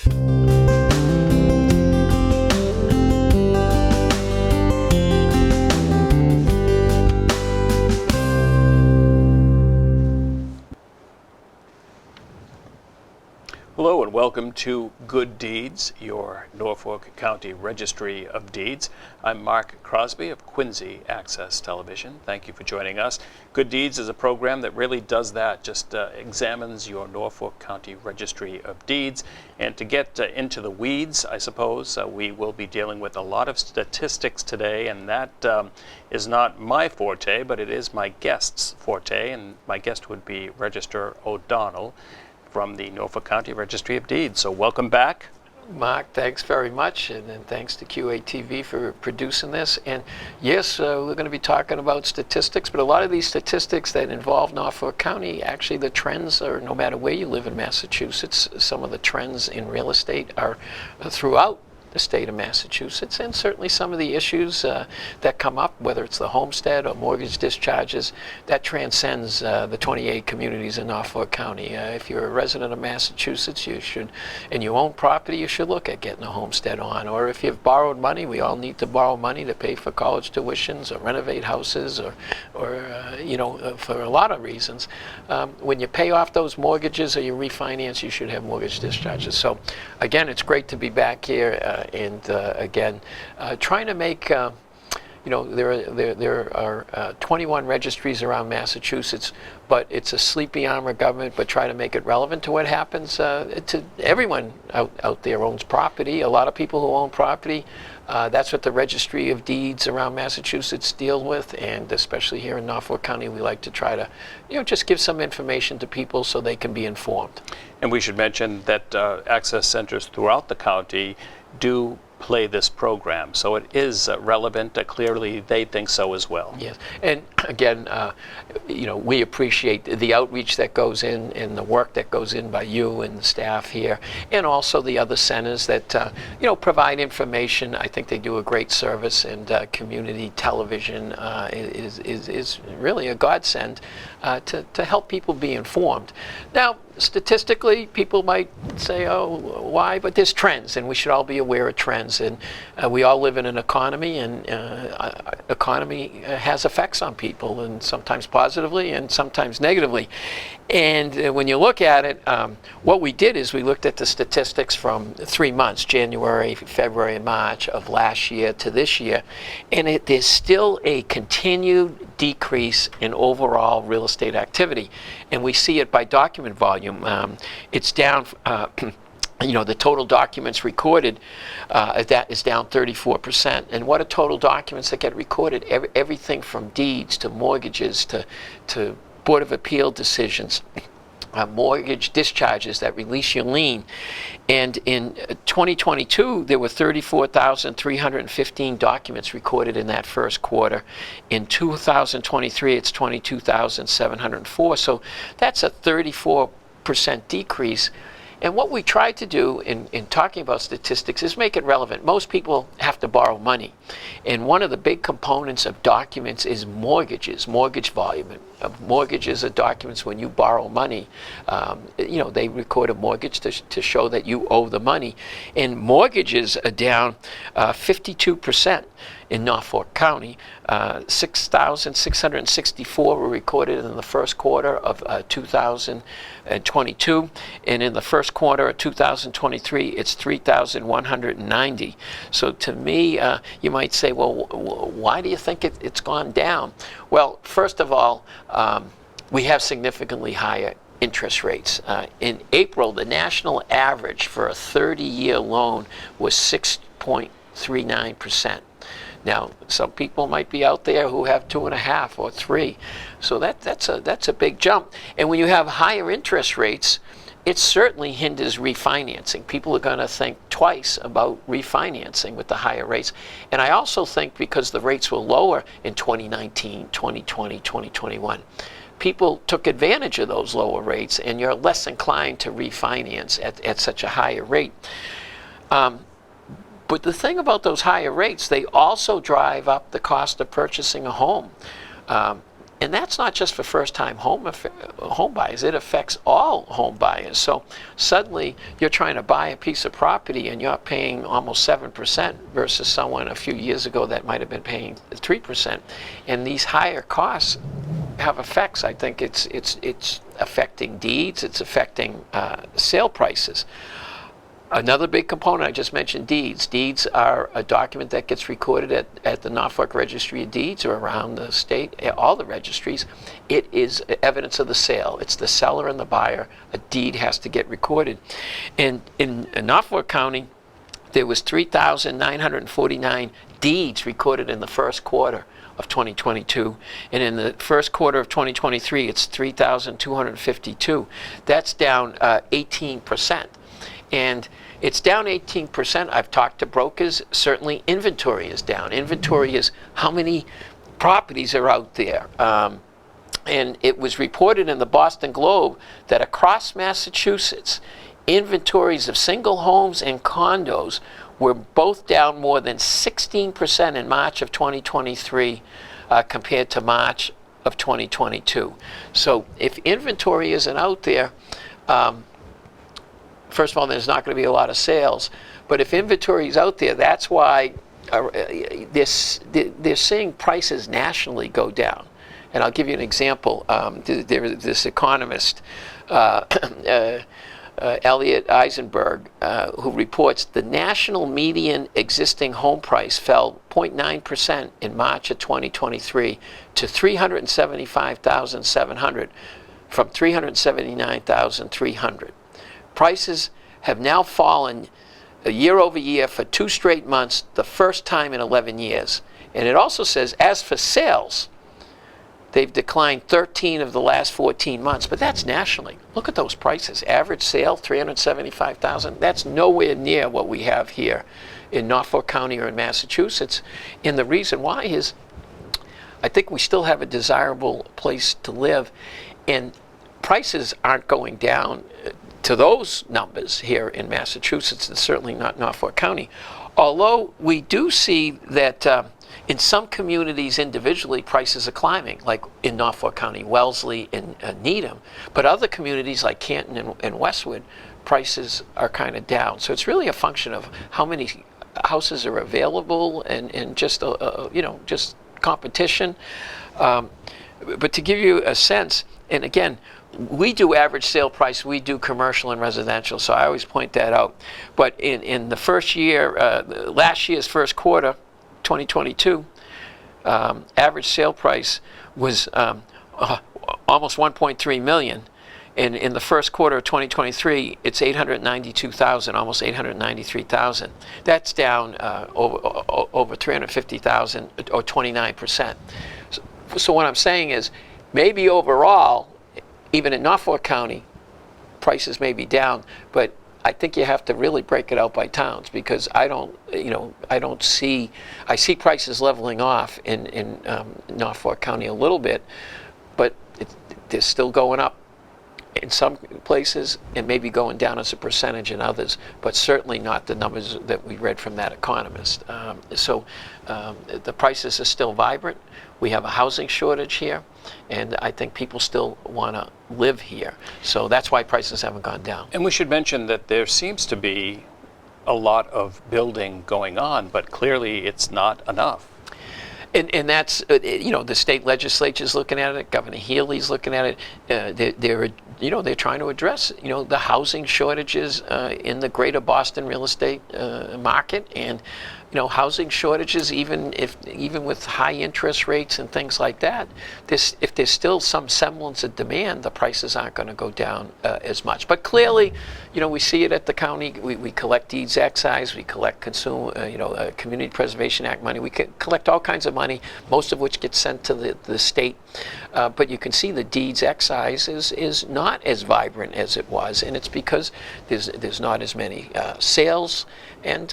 Hello and welcome to Good Deeds, your Norfolk County Registry of Deeds. I'm Mark Crosby of Quincy Access Television. Thank you for joining us. Good Deeds is a program that really does that, just examines your Norfolk County Registry of Deeds. And to get into the weeds, I suppose, we will be dealing with a lot of statistics today, and that is not my forte, but it is my guest's forte, and my guest would be Register O'Donnell from the Norfolk County Registry of Deeds. So welcome back. Mark, thanks very much, and thanks to QATV for producing this. And yes, we're going to be talking about statistics, but a lot of these statistics that involve Norfolk County, actually the trends are, no matter where you live in Massachusetts, some of the trends in real estate are throughout the state of Massachusetts, and certainly some of the issues that come up, whether it's the homestead or mortgage discharges, that transcends the 28 communities in Norfolk County. If you're a resident of Massachusetts, you should, and you own property, you should look at getting a homestead on. Or if you've borrowed money, we all need to borrow money to pay for college tuitions or renovate houses or for a lot of reasons. When you pay off those mortgages or you refinance, you should have mortgage discharges. So again, it's great to be back here. Again, trying to make, there are 21 registries around Massachusetts, but it's a sleepy arm of government, but try to make it relevant to what happens to everyone out there owns property. A lot of people who own property, that's what the Registry of Deeds around Massachusetts deal with, and especially here in Norfolk County, we like to try to, just give some information to people so they can be informed. And we should mention that access centers throughout the county do play this program, so it is relevant. Clearly, they think so as well. Yes, and again, we appreciate the outreach that goes in and the work that goes in by you and the staff here, and also the other centers that provide information. I think they do a great service, and community television is really a godsend to help people be informed. Now, statistically, people might say, oh, why? But there's trends, and we should all be aware of trends. And we all live in an economy, and economy has effects on people, and sometimes positively and sometimes negatively. And when you look at it, what we did is we looked at the statistics from 3 months, January, February, and March of last year to this year, and there's still a continued decrease in overall real estate activity. And we see it by document volume. It's down, the total documents recorded, that is down 34%. And what are total documents that get recorded? Everything from deeds to mortgages to Board of Appeal decisions, mortgage discharges that release your lien. And in 2022, there were 34,315 documents recorded in that first quarter. In 2023, it's 22,704. So that's a 34% decrease. And what we try to do in talking about statistics is make it relevant. Most people have to borrow money. And one of the big components of documents is mortgages, mortgage volume. Mortgages are documents when you borrow money. They record a mortgage to show that you owe the money. And mortgages are down 52% in Norfolk County. 6,664 were recorded in the first quarter of 2022. And in the first quarter of 2023, it's 3,190. So to me, you might say, well, why do you think it's gone down? Well, first of all, we have significantly higher interest rates. In April, the national average for a 30-year loan was 6.39%. Now, some people might be out there who have 2.5 or 3. So that's a big jump. And when you have higher interest rates, it certainly hinders refinancing. People are going to think twice about refinancing with the higher rates. And I also think because the rates were lower in 2019, 2020, 2021, people took advantage of those lower rates, and you're less inclined to refinance at such a higher rate. But the thing about those higher rates, they also drive up the cost of purchasing a home. And that's not just for first-time home buyers. It affects all home buyers. So suddenly you're trying to buy a piece of property and you're paying almost 7% versus someone a few years ago that might have been paying 3%. And these higher costs have effects. I think it's affecting deeds. It's affecting sale prices. Another big component, I just mentioned deeds. Deeds are a document that gets recorded at the Norfolk Registry of Deeds or around the state, all the registries. It is evidence of the sale. It's the seller and the buyer. A deed has to get recorded. And in Norfolk County, there was 3,949 deeds recorded in the first quarter of 2022, and in the first quarter of 2023, it's 3,252. That's down 18%. And it's down 18%. I've talked to brokers. Certainly inventory is down. Inventory is how many properties are out there. And it was reported in the Boston Globe that across Massachusetts, inventories of single homes and condos were both down more than 16% in March of 2023 compared to March of 2022. So if inventory isn't out there, first of all, there's not going to be a lot of sales. But if inventory is out there, that's why they're seeing prices nationally go down. And I'll give you an example. This economist, Elliot Eisenberg, who reports the national median existing home price fell 0.9% in March of 2023 to $375,700 from $379,300. Prices have now fallen year over year for 2 straight months, the first time in 11 years. And it also says, as for sales, they've declined 13 of the last 14 months, but that's nationally. Look at those prices. Average sale, $375,000. That's nowhere near what we have here in Norfolk County or in Massachusetts. And the reason why is I think we still have a desirable place to live, and prices aren't going down to those numbers here in Massachusetts, and certainly not Norfolk County. Although we do see that in some communities individually prices are climbing, like in Norfolk County, Wellesley and Needham. But other communities like Canton and Westwood, prices are kind of down. So it's really a function of how many houses are available and just just competition. But to give you a sense, and again, we do average sale price, we do commercial and residential, so I always point that out. But in the first year, last year's first quarter, 2022, average sale price was almost 1.3 million. And in the first quarter of 2023, it's 892,000, almost 893,000. That's down over 350,000, or 29%. So what I'm saying is, maybe overall, even in Norfolk County, prices may be down, but I think you have to really break it out by towns, because I see prices leveling off in Norfolk County a little bit, but they're still going up in some places and maybe going down as a percentage in others, but certainly not the numbers that we read from that economist. So the prices are still vibrant. We have a housing shortage here, and I think people still want to live here. So that's why prices haven't gone down. And we should mention that there seems to be a lot of building going on, but clearly it's not enough. And that's, the state legislature's looking at it, Governor Healy's looking at it. They're trying to address, the housing shortages in the greater Boston real estate market. And, housing shortages, even with high interest rates and things like that, if there's still some semblance of demand, the prices aren't going to go down as much. But clearly, we see it at the county. We collect deeds excise, we collect Community Preservation Act money. We collect all kinds of money, most of which gets sent to the state. But you can see the deeds excise is not as vibrant as it was, and it's because there's not as many sales, and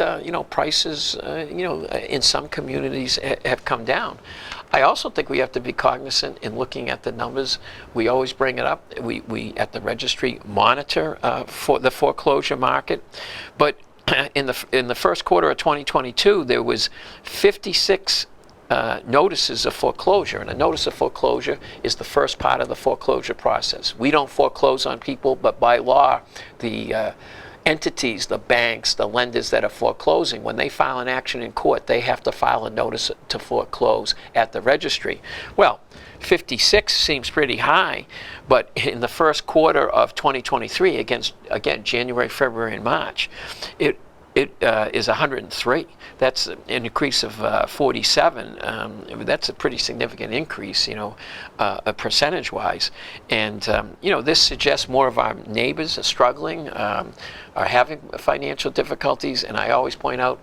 prices in some communities have come down. I also think we have to be cognizant in looking at the numbers. We always bring it up. We at the registry monitor for the foreclosure market, but in the first quarter of 2022, there was 56 notices of foreclosure. And a notice of foreclosure is the first part of the foreclosure process. We don't foreclose on people, but by law, the entities, the banks, the lenders that are foreclosing, when they file an action in court, they have to file a notice to foreclose at the registry. Well, 56 seems pretty high, but in the first quarter of 2023, again, January, February, and March, it is 103. That's an increase of 47. That's a pretty significant increase, percentage-wise. And, this suggests more of our neighbors are struggling, are having financial difficulties. And I always point out,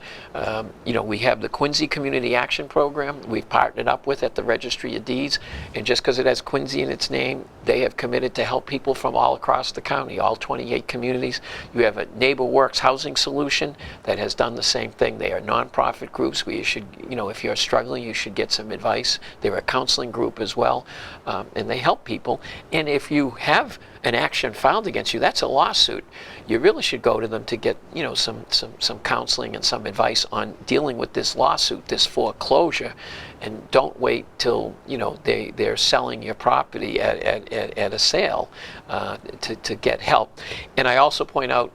we have the Quincy Community Action Program we've partnered up with at the Registry of Deeds. And just because it has Quincy in its name, they have committed to help people from all across the county, all 28 communities. You have a NeighborWorks housing solution that has done the same thing. They are nonprofit groups where you should, if you're struggling, you should get some advice. They're a counseling group as well, and they help people. And if you have an action filed against you, that's a lawsuit. You really should go to them to get, some counseling and some advice on dealing with this lawsuit, this foreclosure, and don't wait till they're selling your property at a sale to get help. And I also point out,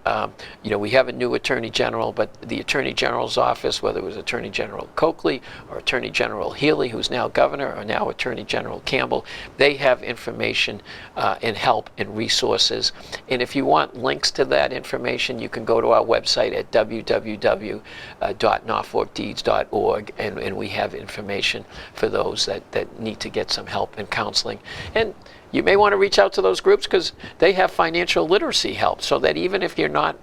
we have a new Attorney General, but the Attorney General's office, whether it was Attorney General Coakley or Attorney General Healy, who's now Governor, or now Attorney General Campbell, they have information and help and resources. And if you want links to that information, you can go to our website at www.norfolkdeeds.org, and we have information for those that need to get some help and counseling. And you may want to reach out to those groups because they have financial literacy help, so that even if you're not,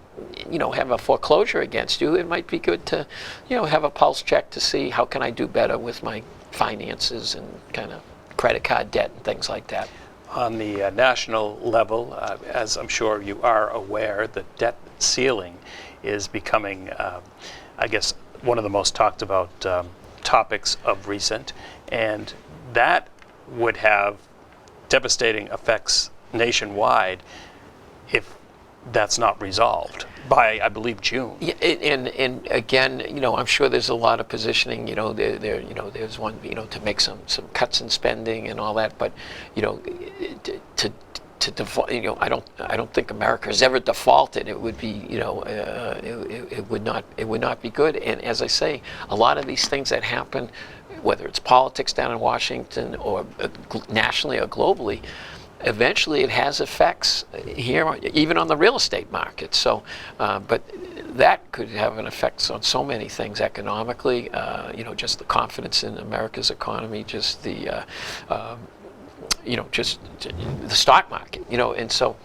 have a foreclosure against you, it might be good to, have a pulse check to see how can I do better with my finances and kind of credit card debt and things like that. On the national level, as I'm sure you are aware, the debt ceiling is becoming, one of the most talked about topics of recent, and that would have devastating effects nationwide if that's not resolved by, I believe, June. Yeah, and again, I'm sure there's a lot of positioning. There's one, to make some cuts in spending and all that. But, to default, I don't think America has ever defaulted. It would be, it would not be good. And as I say, a lot of these things that happen, whether it's politics down in Washington or nationally or globally, eventually it has effects here, even on the real estate market. So, but that could have an effect on so many things economically, just the confidence in America's economy, just the, just the stock market, and so,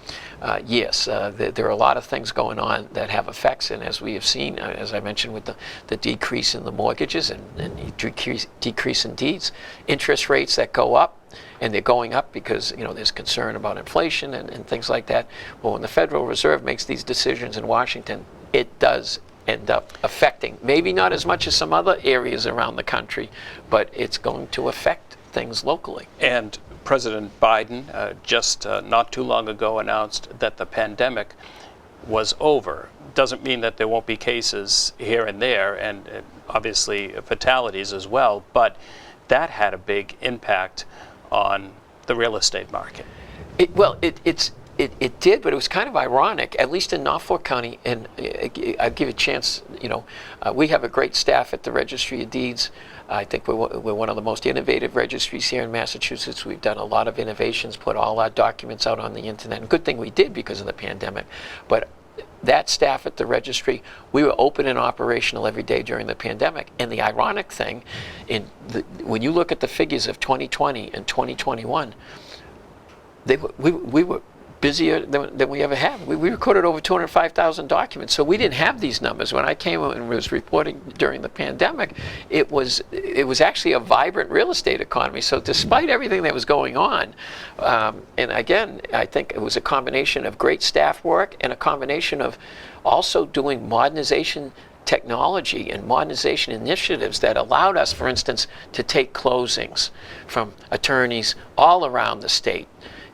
yes, there are a lot of things going on that have effects. And as we have seen, as I mentioned, with the decrease in the mortgages and decrease in deeds, interest rates that go up, and they're going up because there's concern about inflation and things like that. Well, when the Federal Reserve makes these decisions in Washington, it does end up affecting, maybe not as much as some other areas around the country, but it's going to affect things locally. And President Biden just not too long ago announced that the pandemic was over. Doesn't mean that there won't be cases here and there, and obviously fatalities as well, but that had a big impact on the real estate market. It did, but it was kind of ironic, at least in Norfolk County, and I'll give a chance, we have a great staff at the Registry of Deeds. I think we're one of the most innovative registries here in Massachusetts. We've done a lot of innovations, put all our documents out on the internet, and good thing we did because of the pandemic. But that staff at the registry, we were open and operational every day during the pandemic. And the ironic thing, when you look at the figures of 2020 and 2021, we were busier than we ever have. We recorded over 205,000 documents. So we didn't have these numbers. When I came and was reporting during the pandemic, it was actually a vibrant real estate economy. So despite everything that was going on, and again, I think it was a combination of great staff work and a combination of also doing modernization technology and modernization initiatives that allowed us, for instance, to take closings from attorneys all around the state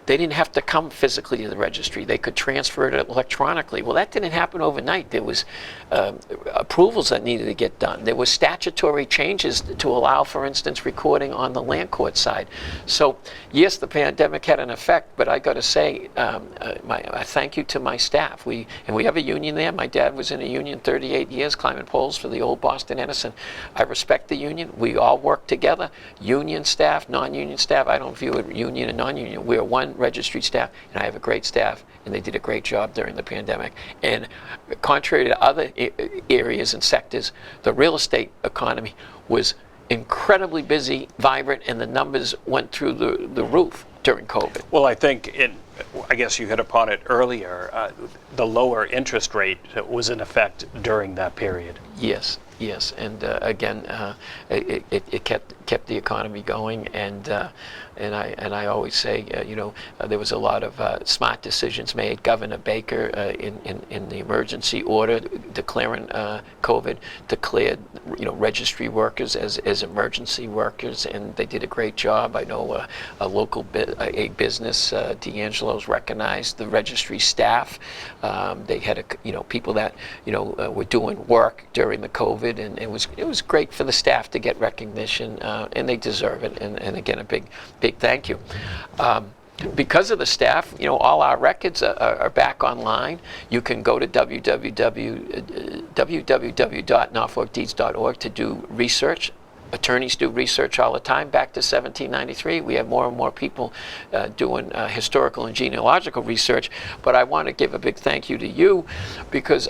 they didn't have to come physically to the registry. They could transfer it electronically. Well, that didn't happen overnight. There was approvals that needed to get done. There were statutory changes to allow, for instance, recording on the land court side. So, yes, the pandemic had an effect, but I got to say, I thank you to my staff. We have a union there. My dad was in a union 38 years, climbing poles for the old Boston Edison. I respect the union. We all work together. Union staff, non-union staff. I don't view it union and non-union. We're one registry staff, and I have a great staff, and they did a great job during the pandemic. And contrary to other areas and sectors, the real estate economy was incredibly busy, vibrant, and the numbers went through the roof during COVID. Well, I think I guess you hit upon it earlier, the lower interest rate was in effect during that period. Yes, and again, it kept the economy going, and I always say, there was a lot of smart decisions made. Governor Baker, in the emergency order declaring COVID, declared registry workers as emergency workers, and they did a great job. I know a local business, D'Angelo's, recognized the registry staff. They had people that were doing work during the COVID, and it was great for the staff to get recognition, and they deserve it. And again, a big thank you. Because of the staff, all our records are back online. You can go to www.norfolkdeeds.org to do research. Attorneys do research all the time back to 1793. We have more and more people doing historical and genealogical research. But I want to give a big thank you to you, because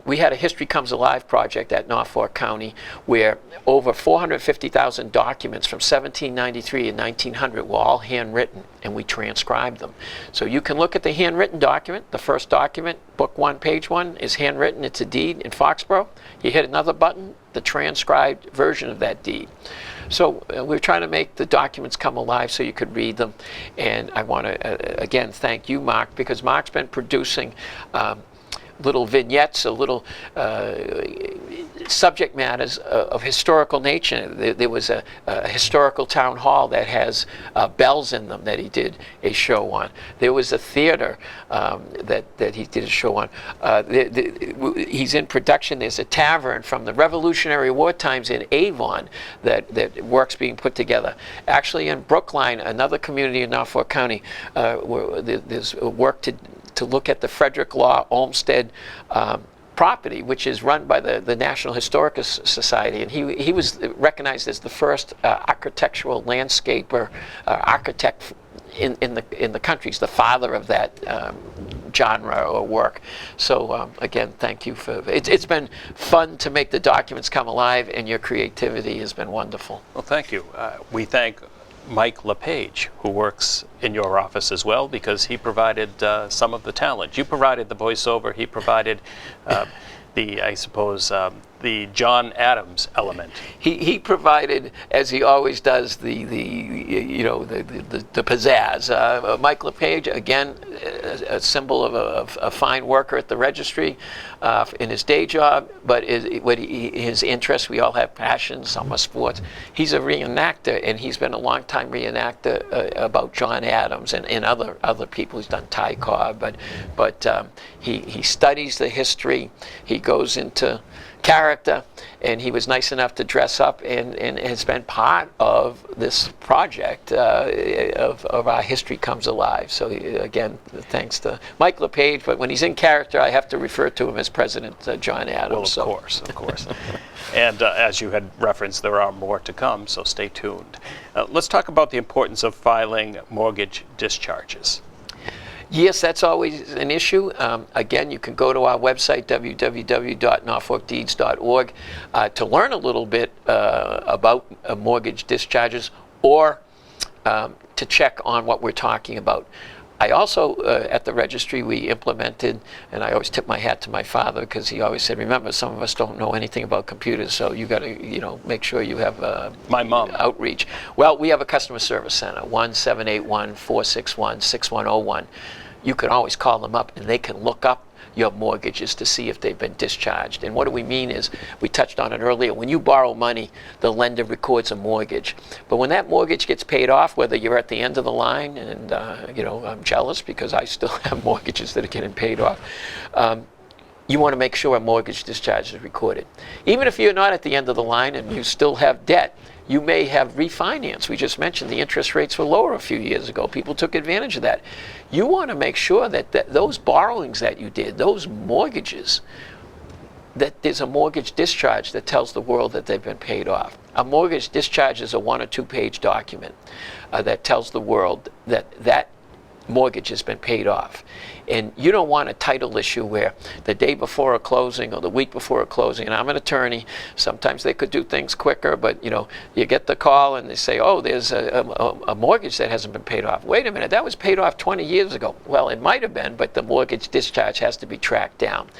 we had a History Comes Alive project at Norfolk County where over 450,000 documents from 1793 and 1900 were all handwritten, and we transcribed them. So you can look at the handwritten document. The first document, Book 1, Page 1, is handwritten. It's a deed in Foxborough. You hit another button, the transcribed version of that deed. So we're trying to make the documents come alive so you could read them. And I want to, again, thank you, Mark, because Mark's been producing little vignettes, little subject matters of historical nature. There was a historical town hall that has bells in them that he did a show on. There was a theater that he did a show on. He's in production. There's a tavern from the Revolutionary War times in Avon that work's being put together. Actually, in Brookline, another community in Norfolk County, where there's work to look at the Frederick Law Olmsted property, which is run by the National Historical Society, and he was recognized as the first architectural landscaper architect in the country. He's the father of that genre or work. So again, thank you for it's been fun to make the documents come alive, and your creativity has been wonderful. Well, thank you. We thank Mike LePage, who works in your office as well, because he provided some of the talent. You provided the voiceover. He provided the John Adams element. He provided, as he always does, the pizzazz. Mike LePage, again, a symbol of a fine worker at the registry in his day job, but his interests, we all have passions, some are sports. He's a reenactor, and he's been a long-time reenactor about John Adams and other people. He's done Ty Cobb, but he studies the history. He goes into character, and he was nice enough to dress up and has been part of this project of our History Comes Alive. So again, thanks to Mike LePage, but when he's in character, I have to refer to him as President John Adams. Well, of course. And as you had referenced, there are more to come, so stay tuned. Let's talk about the importance of filing mortgage discharges. Yes, that's always an issue. Again, you can go to our website, www.norfolkdeeds.org, to learn a little bit about mortgage discharges, or to check on what we're talking about. I also, at the registry, we implemented, and I always tip my hat to my father, because he always said, remember, some of us don't know anything about computers, so you got to, make sure you have my mom outreach. Well, we have a customer service center, 1-781-461-6101. You can always call them up, and they can look up your mortgages to see if they've been discharged. And what do we mean is, we touched on it earlier, when you borrow money, the lender records a mortgage. But when that mortgage gets paid off, whether you're at the end of the line, and I'm jealous because I still have mortgages that are getting paid off, you want to make sure a mortgage discharge is recorded. Even if you're not at the end of the line and you still have debt, you may have refinance. We just mentioned the interest rates were lower a few years ago. People took advantage of that. You want to make sure that those borrowings that you did, those mortgages, that there's a mortgage discharge that tells the world that they've been paid off. A mortgage discharge is a 1 or 2 page document that tells the world that that mortgage has been paid off. And you don't want a title issue where the day before a closing or the week before a closing, and I'm an attorney, sometimes they could do things quicker, but you get the call and they say, oh, there's a mortgage that hasn't been paid off. Wait a minute, that was paid off 20 years ago. Well, it might have been, but the mortgage discharge has to be tracked down.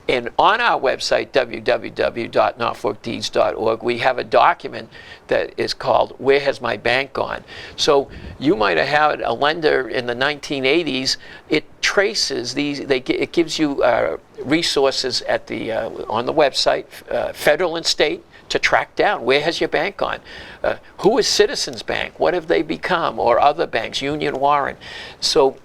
And on our website, www.norfolkdeeds.org, we have a document that is called Where Has My Bank Gone? So you might have had a lender in the 1980s. It traces these. It gives you resources at the on the website, federal and state, to track down where has your bank gone. Who is Citizens Bank? What have they become? Or other banks, Union Warren. So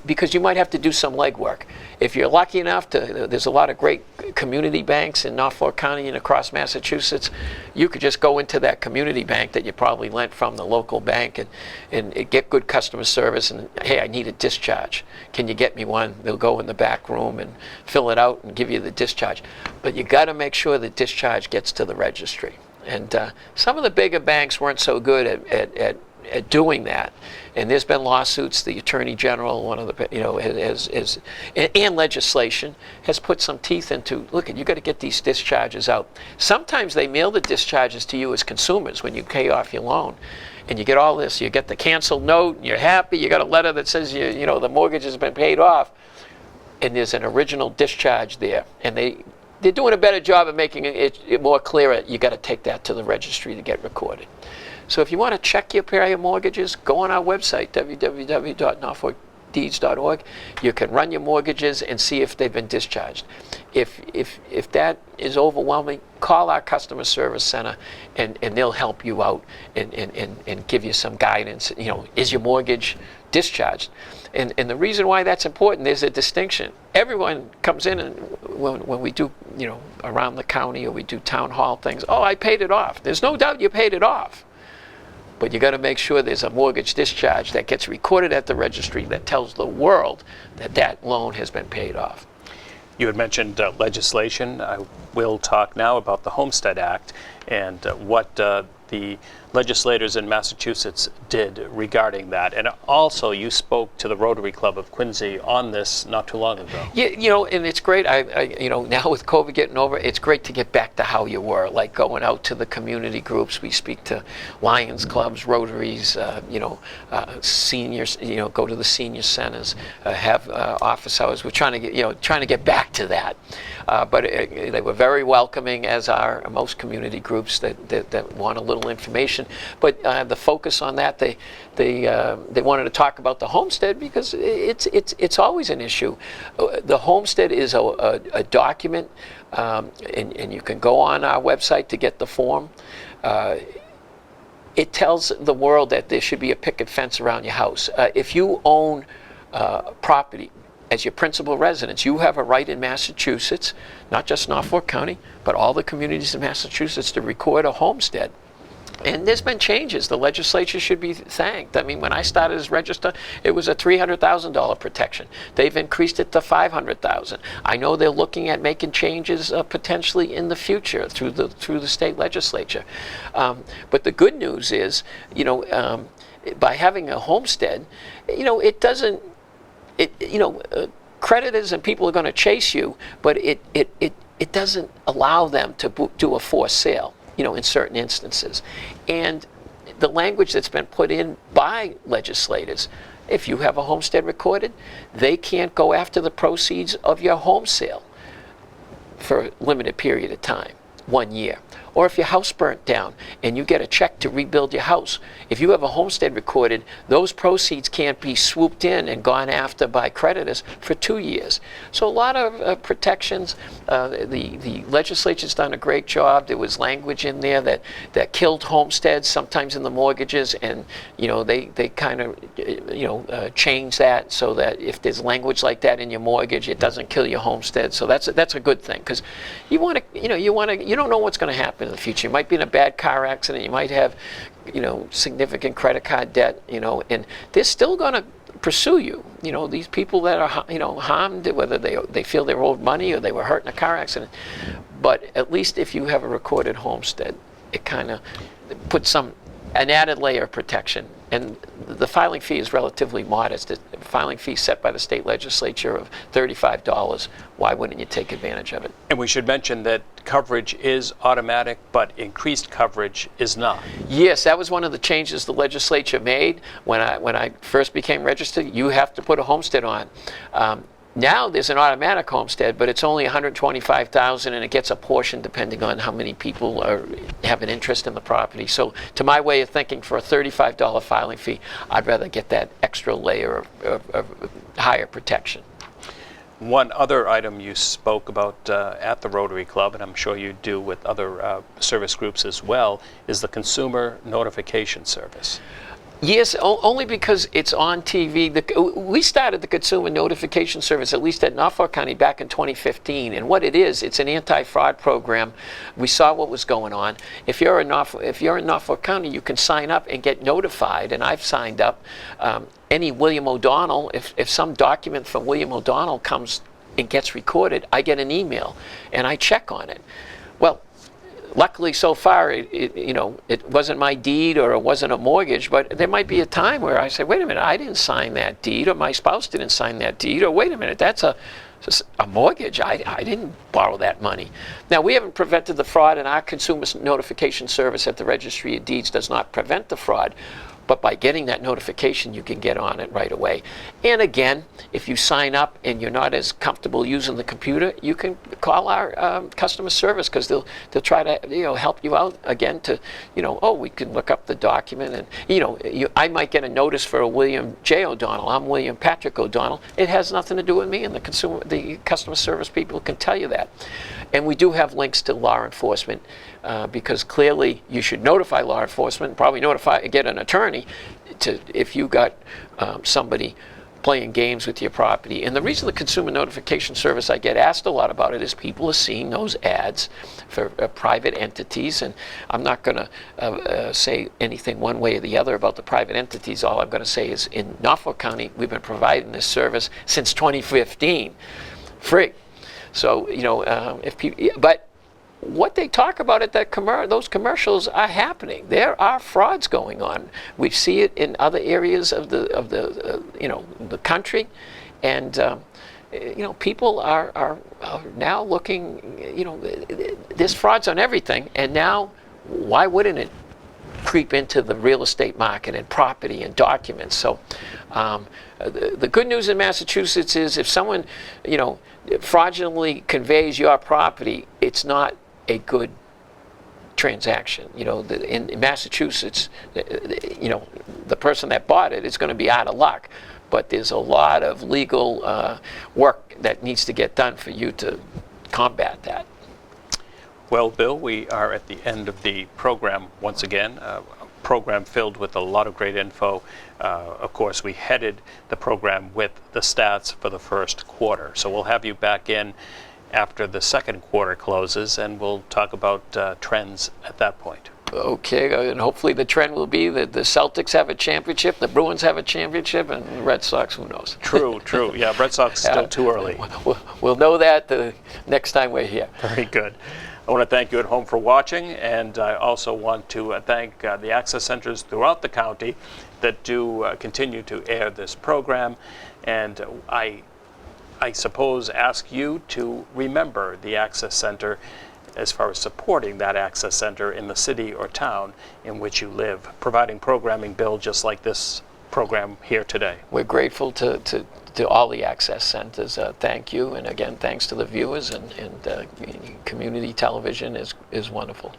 because you might have to do some legwork. If you're lucky enough to, there's a lot of great community banks in Norfolk County and across Massachusetts. You could just go into that community bank that you probably lent from the local bank and get good customer service and, hey, I need a discharge. Can you get me one? They'll go in the back room and fill it out and give you the discharge. But you got to make sure the discharge gets to the registry. And some of the bigger banks weren't so good at doing that, and there's been lawsuits. The Attorney General, one of the and legislation has put some teeth into. Look, you got to get these discharges out. Sometimes they mail the discharges to you as consumers when you pay off your loan, and you get all this. You get the canceled note, and you're happy. You got a letter that says the mortgage has been paid off, and there's an original discharge there, and they're doing a better job of making it more clear. You got to take that to the registry to get recorded. So if you want to check your prior mortgages, go on our website, www.norfolkdeeds.org. You can run your mortgages and see if they've been discharged. If that is overwhelming, call our customer service center and they'll help you out and give you some guidance. Is your mortgage discharged? And the reason why that's important, there's a distinction. Everyone comes in and when we do, around the county or we do town hall things, oh, I paid it off. There's no doubt you paid it off. But you got to make sure there's a mortgage discharge that gets recorded at the registry that tells the world that that loan has been paid off. You had mentioned legislation. I will talk now about the Homestead Act and what the legislators in Massachusetts did regarding that. And also you spoke to the Rotary Club of Quincy on this not too long ago. Yeah, and it's great. I now with COVID getting over, it's great to get back to how you were, like going out to the community groups. We speak to Lions clubs, Rotaries, seniors, go to the senior centers, have office hours. We're trying to get back to that. But they were very welcoming, as are most community groups that want a little information. But the focus on that, they wanted to talk about the homestead because it's always an issue. The homestead is a document, and you can go on our website to get the form. It tells the world that there should be a picket fence around your house. If you own property as your principal residence, you have a right in Massachusetts, not just Norfolk County, but all the communities in Massachusetts, to record a homestead. And there's been changes. The legislature should be thanked. I mean, when I started as register, it was a $300,000 protection. They've increased it to $500,000. I know they're looking at making changes potentially in the future through the state legislature. But the good news is, by having a homestead, it doesn't. Creditors and people are going to chase you, but it doesn't allow them to do a forced sale. In certain instances. And the language that's been put in by legislators, if you have a homestead recorded, they can't go after the proceeds of your home sale for a limited period of time, 1 year. Or if your house burnt down and you get a check to rebuild your house, if you have a homestead recorded, those proceeds can't be swooped in and gone after by creditors for 2 years. So a lot of protections. The legislature's done a great job. There was language in there that killed homesteads sometimes in the mortgages, and they kind of changed that so that if there's language like that in your mortgage, it doesn't kill your homestead. So that's a good thing, because you don't know what's going to happen in the future. You might be in a bad car accident. You might have significant credit card debt. And they're still going to pursue you. These people that are harmed, whether they feel they're owed money or they were hurt in a car accident. But at least if you have a recorded homestead, it kind of puts an added layer of protection. And the filing fee is relatively modest. The filing fee set by the state legislature of $35. Why wouldn't you take advantage of it? And we should mention that coverage is automatic, but increased coverage is not. Yes, that was one of the changes the legislature made when I first became registered. You have to put a homestead on. Now there's an automatic homestead, but it's only $125,000, and it gets a portion depending on how many people have an interest in the property. So, to my way of thinking, for a $35 filing fee, I'd rather get that extra layer of higher protection. One other item you spoke about at the Rotary Club, and I'm sure you do with other service groups as well, is the Consumer Notification Service. Yes, only because it's on TV. We started the Consumer Notification Service, at least at Norfolk County, back in 2015. And what it is, it's an anti-fraud program. We saw what was going on. If you're in Norfolk County, you can sign up and get notified. And I've signed up. Any William O'Donnell, if some document from William O'Donnell comes and gets recorded, I get an email and I check on it. Well, luckily, so far, it wasn't my deed or it wasn't a mortgage, but there might be a time where I say, wait a minute, I didn't sign that deed, or my spouse didn't sign that deed, or wait a minute, that's a mortgage. I didn't borrow that money. Now, we haven't prevented the fraud, and our Consumer Notification Service at the Registry of Deeds does not prevent the fraud. But by getting that notification, you can get on it right away. And again, if you sign up and you're not as comfortable using the computer, you can call our customer service, because they'll try to help you out again to we can look up the document, and I might get a notice for a William J. O'Donnell. I'm William Patrick O'Donnell. It has nothing to do with me, and the customer service people can tell you that. And we do have links to law enforcement, because clearly you should notify law enforcement, probably get an attorney if you got somebody playing games with your property. And the reason the Consumer Notification Service, I get asked a lot about it, is people are seeing those ads for private entities. And I'm not going to say anything one way or the other about the private entities. All I'm going to say is in Norfolk County, we've been providing this service since 2015, free. So, but what they talk about at those commercials are happening. There are frauds going on. We see it in other areas of the country, and people are now looking. There's frauds on everything, and now why wouldn't it creep into the real estate market and property and documents? So the good news in Massachusetts is if someone fraudulently conveys your property, it's not a good transaction. In Massachusetts, the person that bought it is going to be out of luck, but there's a lot of legal work that needs to get done for you to combat that. Well, Bill, we are at the end of the program once again. A program filled with a lot of great info. Of course, we headed the program with the stats for the first quarter. So we'll have you back in after the second quarter closes, and we'll talk about trends at that point. Okay, and hopefully the trend will be that the Celtics have a championship, the Bruins have a championship, and the Red Sox, who knows? True. Yeah, Red Sox still too early. We'll know that the next time we're here. Very good. I want to thank you at home for watching, and I also want to thank the access centers throughout the county that do continue to air this program. And I suppose ask you to remember the access center as far as supporting that access center in the city or town in which you live, providing programming, Bill, just like this program here today. We're grateful to all the access centers. Thank you, and again, thanks to the viewers, and community television is wonderful.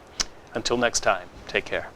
Until next time, take care.